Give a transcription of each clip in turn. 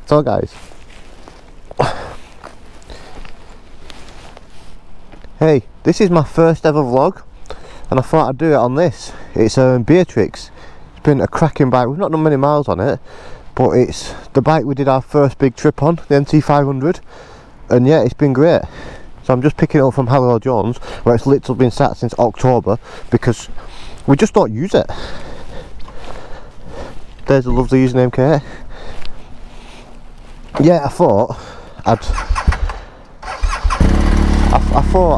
So guys, hey, this is my first ever vlog and I thought I'd do it on this. It's Beatrix. It's been a cracking bike. We've not done many miles on it, but it's the bike we did our first big trip on, the gt1200, and yeah, it's been great. So I'm just picking it up from Halliwell Jones, where it's literally been sat since October, because we just don't use it. There's a lovely username, Kate. Yeah, I thought I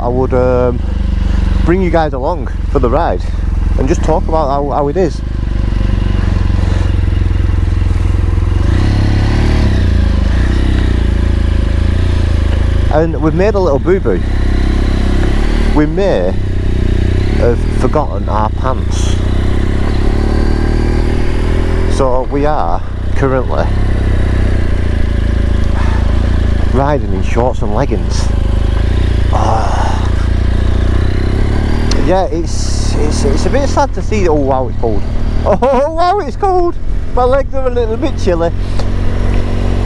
would bring you guys along for the ride and just talk about how it is. And we've made a little boo-boo. We may have forgotten our pants. So we are currently riding in shorts and leggings. Yeah, it's a bit sad to see. Oh wow, it's cold. Oh wow, it's cold. My legs are a little bit chilly.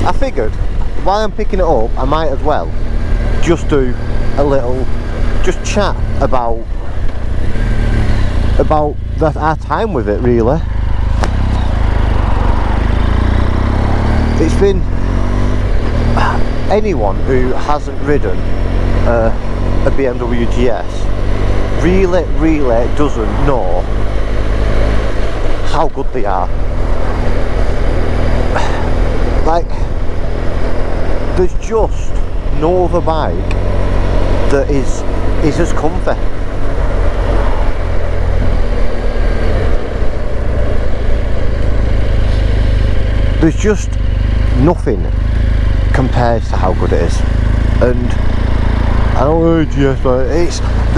I figured while I'm picking it up, I might as well just do a little, just chat about our time with it, really. It's been, anyone who hasn't ridden a BMW GS really doesn't know how good they are. Like, there's just no other bike that is as comfy. There's just nothing compares to how good it is. And I don't know, GS, but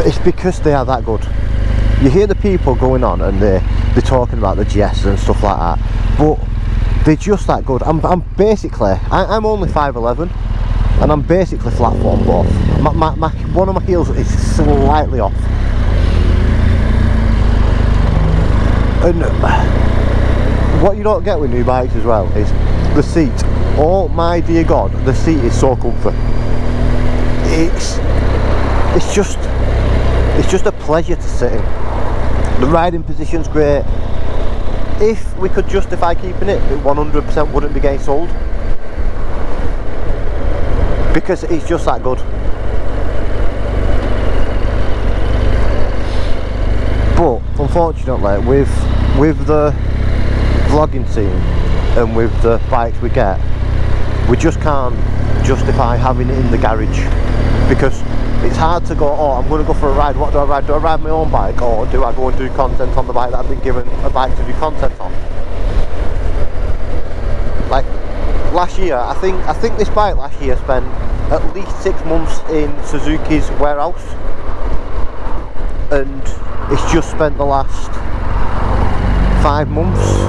it's because they are that good. You hear the people going on and they're talking about the GS and stuff like that, but they're just that good. I'm basically, I'm only 5'11", and I'm basically flat foot on both. One of my heels is slightly off. And what you don't get with new bikes as well is the seat. Oh my dear God, the seat is so comfy. It's just a pleasure to sit in. The riding position's great. If we could justify keeping it, it 100% wouldn't be getting sold, because it's just that good. But unfortunately, with the vlogging scene and with the bikes we get, we just can't justify having it in the garage, because it's hard to go, oh, I'm going to go for a ride. What do I ride? Do I ride my own bike, or do I go and do content on the bike that I've been given a bike to do content on? Like last year, I think this bike last year spent at least 6 months in Suzuki's warehouse, and it's just spent the last 5 months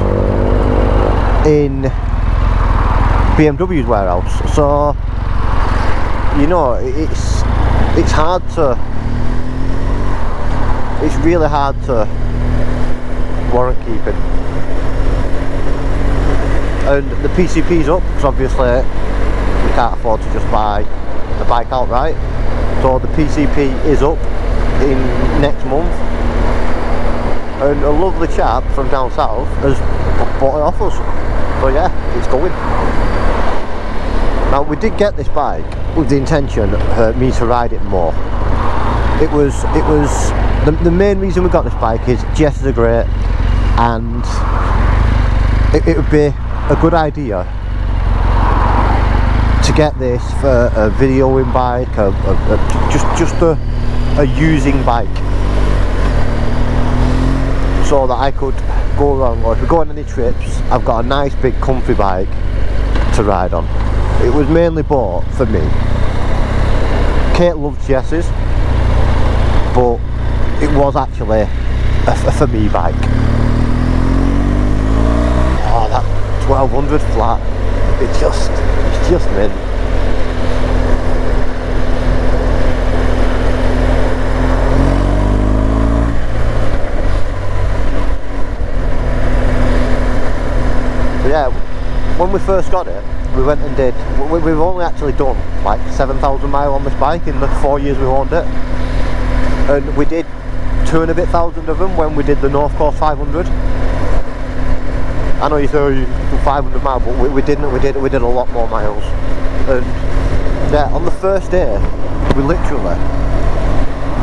in BMW's warehouse. So you know, it's hard to, it's really hard to warrant keeping. And the PCP's up, because obviously we can't afford to just buy a bike outright. So the PCP is up in next month, and a lovely chap from down south has bought it off us. So yeah, it's going. Now, we did get this bike with the intention of me to ride it more. It was the main reason we got this bike is GS's are great, and it would be a good idea to get this for a videoing bike, just a using bike, so that I could go around, or if we go on any trips, I've got a nice big comfy bike to ride on. It was mainly bought for me. Kate loved GS's, but it was actually a for me bike. Oh, that 1200 flat, it's just mint. But yeah, when we first got it, we went and did, we've only actually done like 7,000 miles on this bike in the 4 years we've owned it, and we did 2 and a bit thousand of them when we did the North Coast 500. I know you say, oh, you do 500 miles, but we didn't, we did a lot more miles. And yeah, on the first day, we literally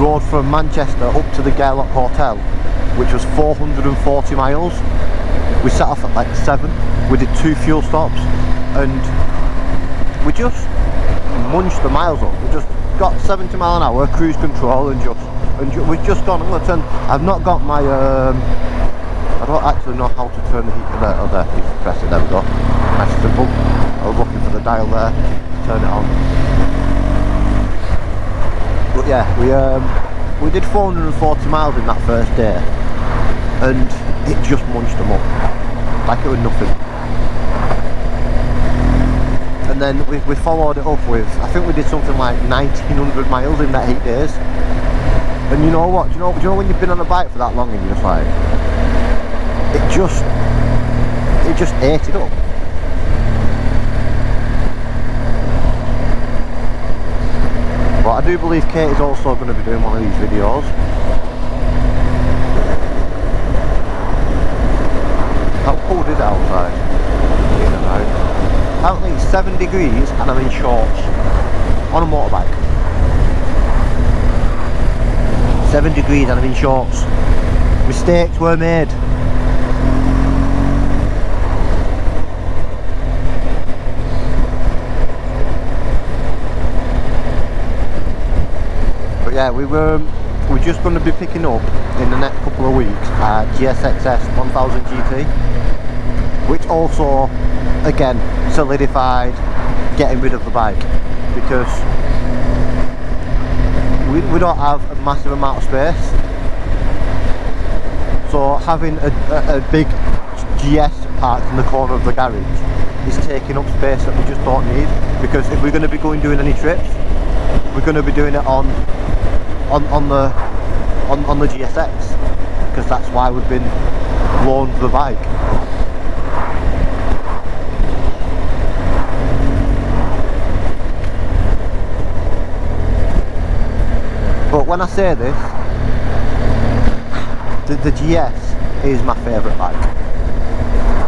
rode from Manchester up to the Gairloch Hotel, which was 440 miles. We set off at like 7, we did 2 fuel stops, and we just munched the miles up. We just got 70 mile an hour cruise control and we've just gone, and I've not got my, I don't actually know how to turn the heater there. Oh, there, you press it, there we go. Nice and simple. I was looking for the dial there, turn it on. But yeah, we did 440 miles in that first day, and it just munched them up like it was nothing. And then we followed it up with, I think we did something like 1,900 miles in that 8 days. And you know what? Do you know when you've been on a bike for that long and you're just like, it just ate it up. But I do believe Kate is also going to be doing one of these videos. How cold is it outside? Apparently it's 7 degrees and I'm in shorts on a motorbike. 7 degrees and I'm in shorts. Mistakes were made. But yeah, we're just going to be picking up in the next couple of weeks GSXS 1000 GT, which also again solidified getting rid of the bike, because we don't have a massive amount of space, so having a big GS parked in the corner of the garage is taking up space that we just don't need, because if we're going to be doing any trips, we're going to be doing it on the GSX, because that's why we've been loaned the bike. But when I say this, the GS is my favourite bike,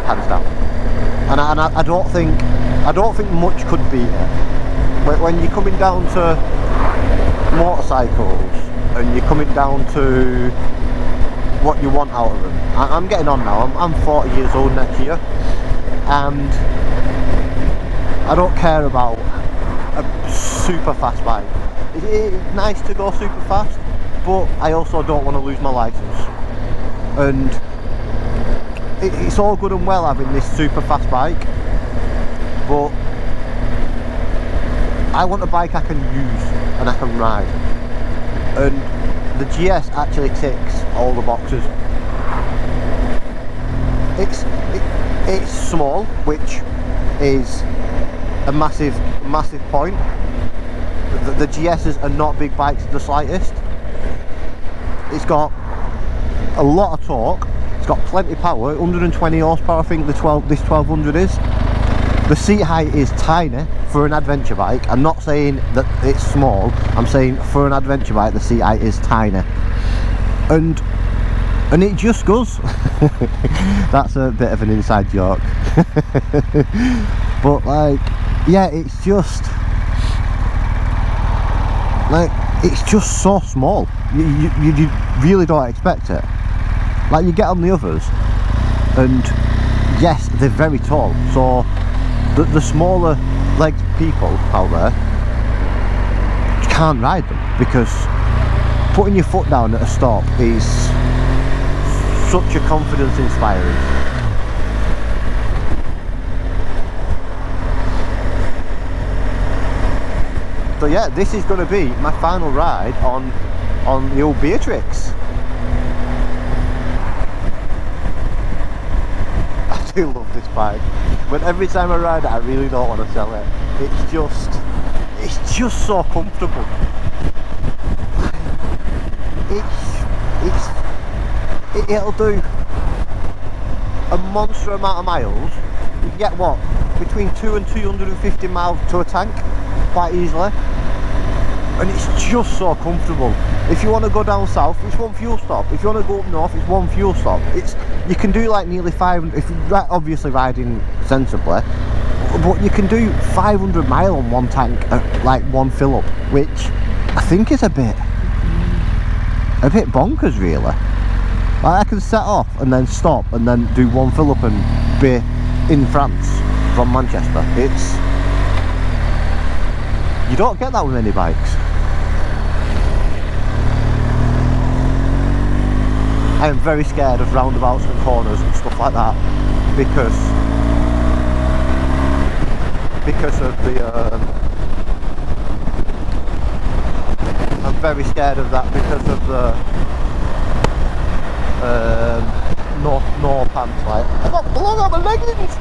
hands down. And I don't think much could beat it. When you're coming down to motorcycles and you're coming down to what you want out of them, I'm getting on now. I'm 40 years old next year, and I don't care about a super fast bike. It's nice to go super fast, but I also don't want to lose my license. And it's all good and well having this super fast bike, but I want a bike I can use and I can ride. And the GS actually ticks all the boxes. It's small, which is a massive point. The GS's are not big bikes in the slightest. It's got a lot of torque, it's got plenty of power, 120 horsepower I think this 1200 is. The seat height is tiny for an adventure bike. I'm not saying that it's small, I'm saying for an adventure bike the seat height is tiny. And it just goes. That's a bit of an inside joke. But like, yeah, it's just like, it's just so small. You really don't expect it. Like, you get on the others and yes, they're very tall, so the smaller legged people out there can't ride them, because putting your foot down at a stop is such a confidence inspiring. So yeah, this is going to be my final ride on the old Beatrix. I do love this bike, but every time I ride it I really don't want to sell it. It's just so comfortable. It'll do a monster amount of miles You can get what? Between 2 and 250 miles to a tank quite easily. And it's just so comfortable. If you want to go down south, it's one fuel stop. If you want to go up north, it's one fuel stop. You can do like nearly 500, if you're obviously riding sensibly, but you can do 500 mile on one tank at like one fill up, which I think is a bit bonkers really. Like I can set off and then stop and then do one fill up and be in France from Manchester. You don't get that with many bikes. I am very scared of roundabouts and corners and stuff like that because of the I'm very scared of that because of the no pants. Like I've got long armoured leggings.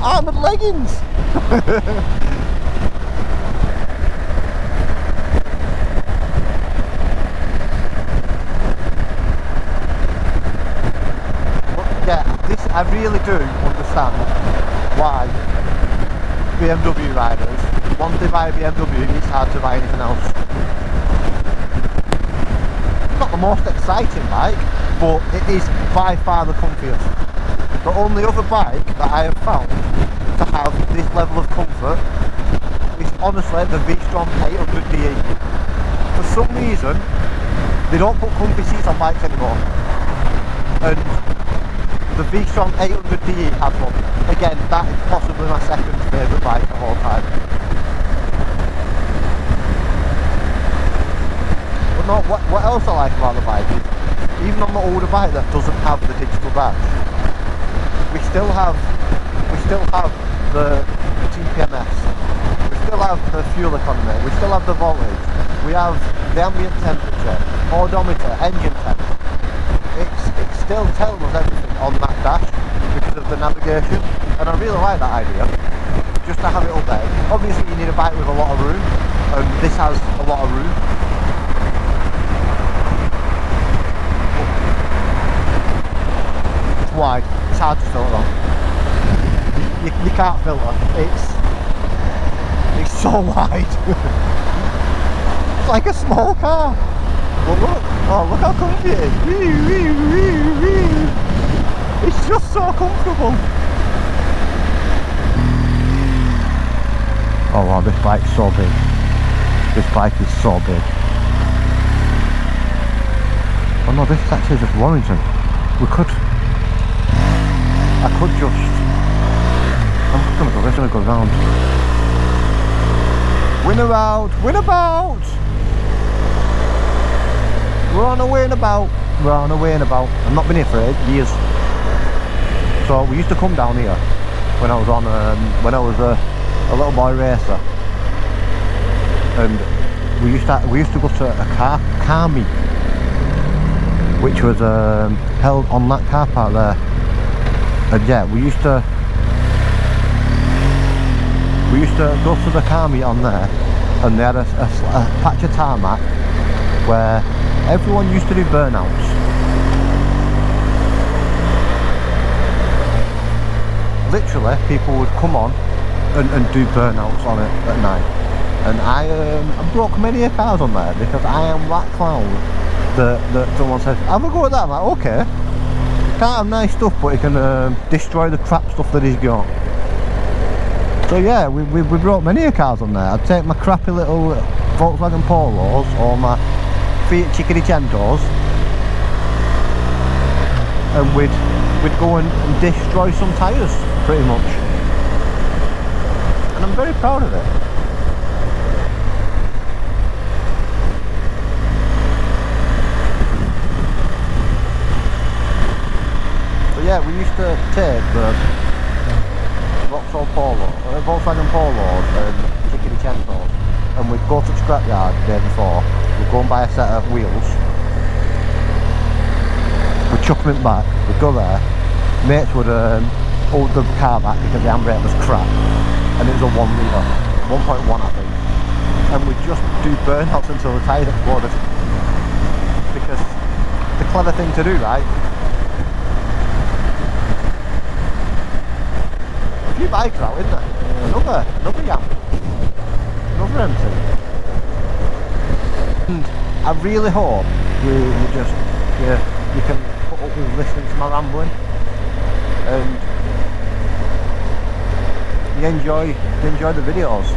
Armoured leggings. I really do understand why BMW riders, once they buy a BMW, it's hard to buy anything else. Not the most exciting bike, but it is by far the comfiest. The only other bike that I have found to have this level of comfort is honestly the V-Strom 800DE. For some reason, they don't put comfy seats on bikes anymore. And the V-Strom 800DE has one. Again, that is possibly my second favourite bike of all time. But no, what else I like about the bike is, even on the older bike that doesn't have the digital badge, we still have the TPMS, we still have the fuel economy, we still have the voltage, we have the ambient temperature, odometer, engine temp. It still tells us everything on that dash because of the navigation, and I really like that idea, just to have it all there. Obviously you need a bike with a lot of room, and this has a lot of room. It's wide, it's hard to filter on. You can't filter, it's so wide. It's like a small car. But look, oh look how comfy it is. It's just so comfortable. Oh wow, this bike's so big. This bike is so big. Oh no, this actually is just Warrington. I could just... I'm just gonna go round. Win about! Win about! We're on a way and about. We're on a way and about. I've not been here for years. So we used to come down here when I was on when I was a little boy racer, and we used to go to a car meet, which was held on that car park there. And yeah, we used to go to the car meet on there, and they had a patch of tarmac where everyone used to do burnouts. Literally, people would come on and do burnouts on it at night. And I broke many a cars on there because I am that clown that someone says, have a go at that. I'm like, okay. Can't have nice stuff, but he can destroy the crap stuff that he's got. So yeah, we broke many a cars on there. I'd take my crappy little Volkswagen Polos or my Fiat Cinquecentos, and we'd go and destroy some tyres, pretty much. And I'm very proud of it. So yeah, we used to take the Volkswagen Polos and Cinquecentos, and we'd go to the scrapyard the day before. We'd go and buy a set of wheels, we'd chuck them in back, we'd go there, mates would hold the car back because the handbrake was crap, and it was a 1 litre, 1.1 I think, and we'd just do burnouts until the tyres exploded, because the clever thing to do, right? few bikes out, isn't there? Another Yam. Another empty. And I really hope you can put up with listening to my rambling and you enjoy the videos.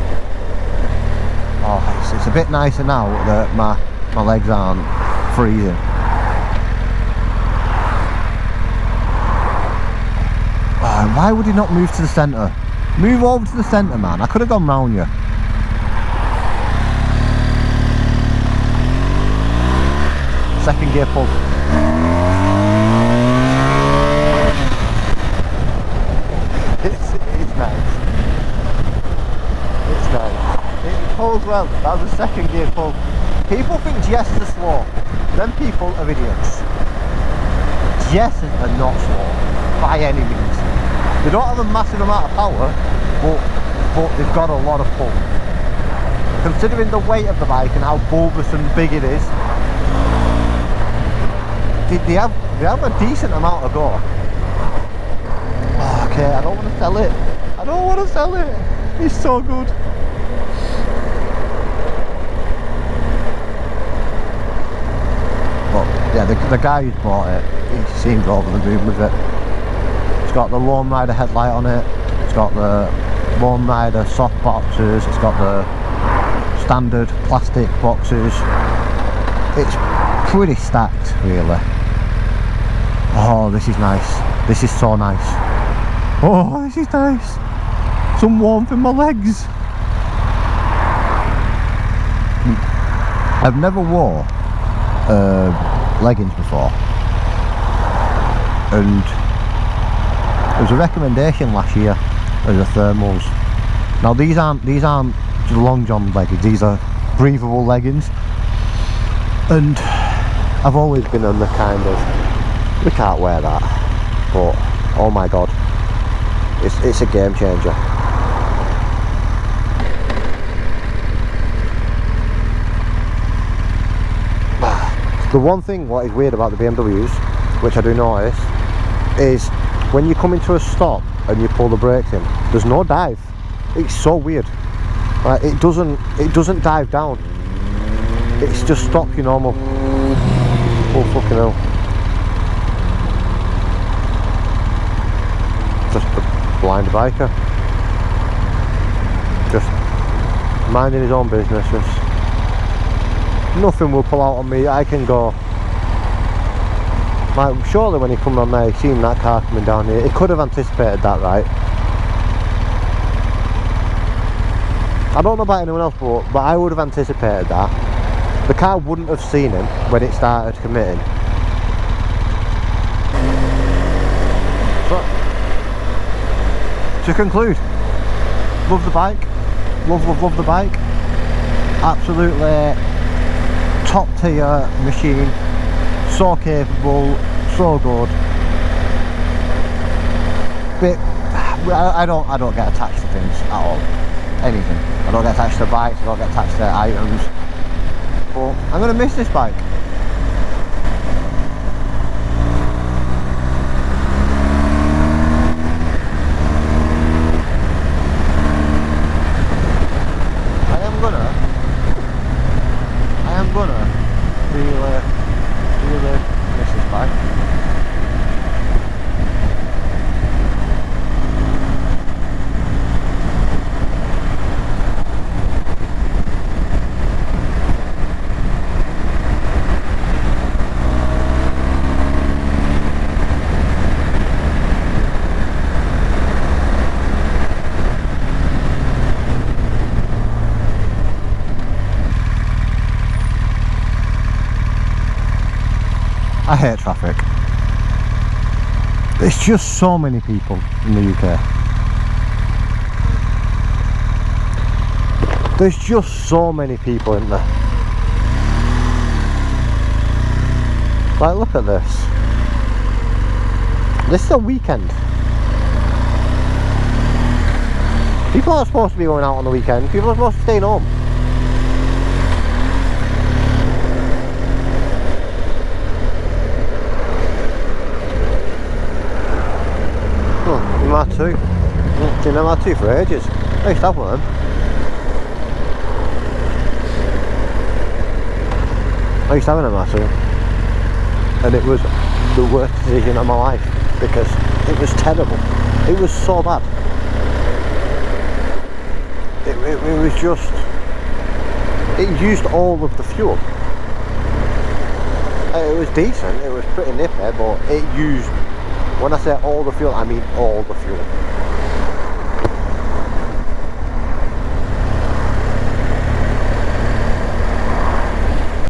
Oh, it's a bit nicer now that my legs aren't freezing. Why would he not move to the centre? Move over to the centre, man. I could have gone round you. Second gear pull. It's nice. It's nice. It pulls well. That was a second gear pull. People think GSs are slow. Them people are idiots. GSs are not slow by any means. They don't have a massive amount of power, but they've got a lot of pull. Considering the weight of the bike and how bulbous and big it is, they have a decent amount of go. Oh, okay, I don't want to sell it. I don't want to sell it. It's so good. But yeah, the guy who's bought it, he seems over the moon with it. It's got the Lone Rider headlight on it. It's got the Lone Rider soft boxes. It's got the standard plastic boxes. It's pretty stacked, really. Oh, this is nice. This is so nice. Oh, this is nice. Some warmth in my legs. I've never wore leggings before, and there was a recommendation last year of the thermals. Now these aren't just long john leggings. These are breathable leggings, and I've always been on the kind of, we can't wear that, but oh my god, it's a game changer. The one thing what is weird about the BMWs, which I do notice, is when you come into a stop and you pull the brakes in, there's no dive. It's so weird. Like, it doesn't dive down. It's just stop you normal. Oh fucking hell. Just a blind biker. Just minding his own business. Nothing will pull out on me. I can go. Like, surely when he come on there, he seen that car coming down here. He could have anticipated that, right? I don't know about anyone else, but I would have anticipated that. The car wouldn't have seen him when it started committing. So, to conclude, love the bike. Love the bike. Absolutely top tier machine, so capable, so good. But I don't get attached to things at all, anything. I don't get attached to bikes, I don't get attached to items. But I'm gonna miss this bike. I am gonna really miss this bike. I hate traffic. There's just so many people in the UK. There's just so many people in there. Like, look at this. This is a weekend. People aren't supposed to be going out on the weekend. People are supposed to stay home. That too. Seen an M2 for ages. I used to have one of them. I used to have an M2, and it was the worst decision of my life because it was terrible. It was so bad. It was just, it used all of the fuel. It was decent, it was pretty nippy, but it used, when I say all the fuel, I mean all the fuel.